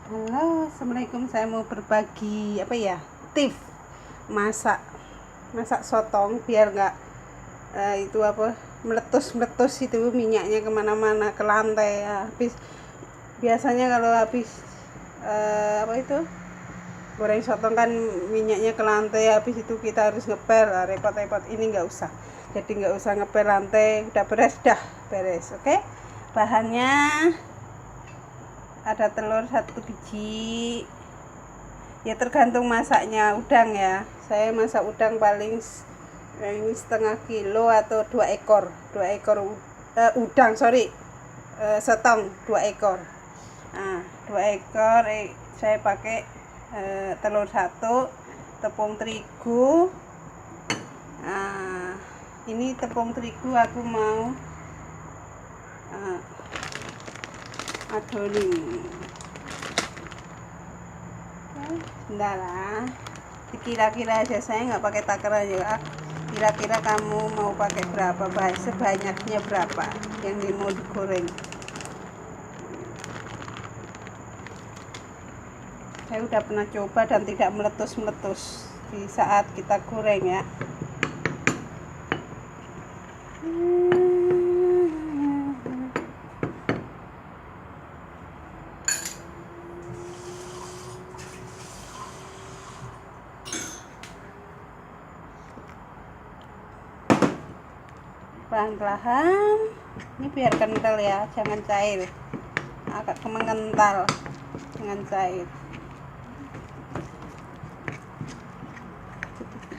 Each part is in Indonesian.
Halo, assalamualaikum. Saya mau berbagi tips masak sotong biar nggak itu meletus itu minyaknya kemana-mana ke lantai ya. Biasanya kalau habis goreng sotong kan minyaknya ke lantai, habis itu kita harus ngepel, repot-repot. Ini nggak usah, jadi nggak usah ngepel lantai, udah beres. Oke, bahannya ada telur 1 biji, ya tergantung masaknya. Udang ya, saya masak udang paling ini setengah kilo atau 2 ekor udang, sotong 2 ekor. Nah, 2 ekor saya pakai telur 1, tepung terigu. Nah, ini tepung terigu aku mau adonin. Sebentar lah, kira-kira aja, saya nggak pakai takaran ya. Kira-kira kamu mau pakai berapa, sebanyaknya berapa yang mau digoreng. Saya udah pernah coba dan tidak meletus di saat kita goreng ya. Pelan-pelan, ini biar kental ya, jangan cair, agak mengental, jangan cair.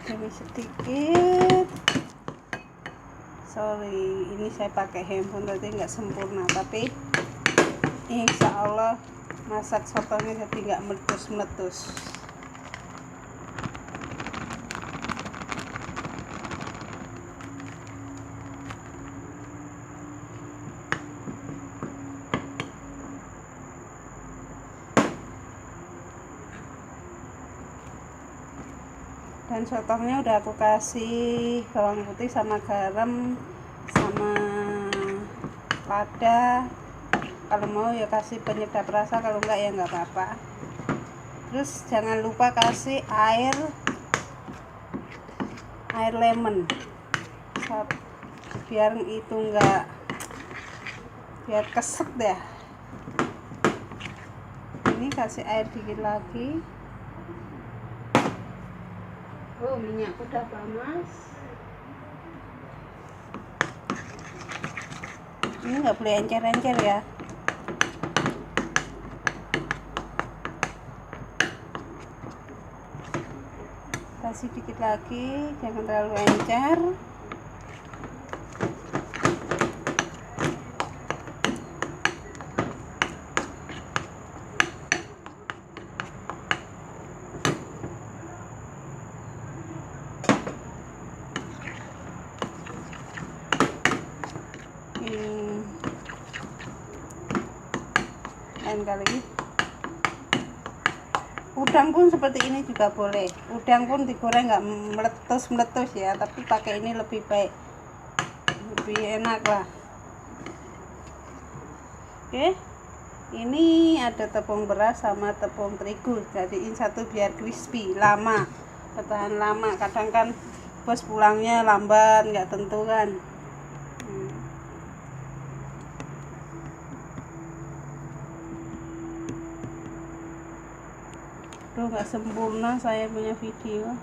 Demi sedikit, ini saya pakai handphone tadi nggak sempurna, tapi insya Allah masak sotongnya jadi nggak meletus. Dan sotongnya udah aku kasih bawang putih sama garam sama lada. Kalau mau ya kasih penyedap rasa, kalau enggak ya enggak apa-apa. Terus jangan lupa kasih air lemon biar itu enggak, biar keset deh. Ini kasih air dikit lagi. Oh, minyakku udah panas. Ini nggak boleh encer-encer ya. Kasih dikit lagi, jangan terlalu encer. Lain kali udang pun seperti ini juga boleh. Udang pun digoreng nggak meletus ya, tapi pakai ini lebih baik, lebih enak lah. Oke, ini ada tepung beras sama tepung terigu, jadiin satu biar crispy, bertahan lama. Kadang kan bos pulangnya lambat, nggak tentu kan. Nggak sempurna saya punya video.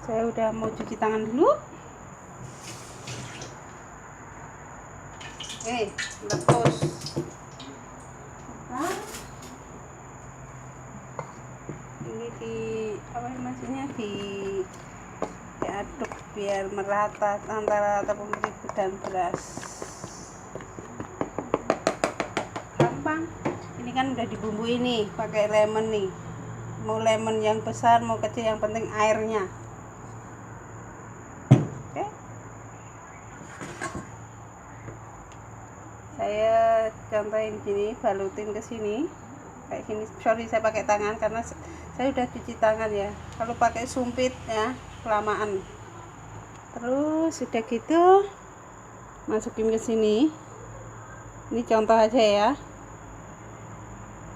Saya udah mau cuci tangan dulu. Letus. Ini diaduk biar merata antara tepung terigu dan beras. Gampang. Ini kan udah dibumbui nih, pakai lemon nih. Mau lemon yang besar mau kecil, yang penting airnya. Oke. Saya contohin gini, balutin ke sini kayak gini. Saya pakai tangan karena saya udah cuci tangan ya. Kalau pakai sumpit ya kelamaan. Terus udah gitu masukin ke sini. Ini contoh aja ya,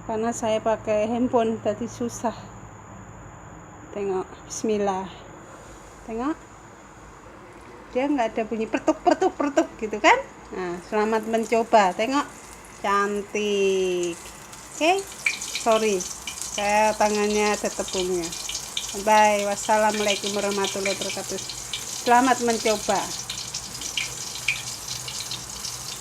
karena saya pakai handphone tadi susah. Tengok, bismillah. Tengok, dia nggak ada bunyi pertuk gitu kan. Nah, selamat mencoba. Tengok, cantik. Oke, sorry, saya tangannya ada tepungnya. Bye, wassalamualaikum warahmatullahi wabarakatuh. Selamat mencoba.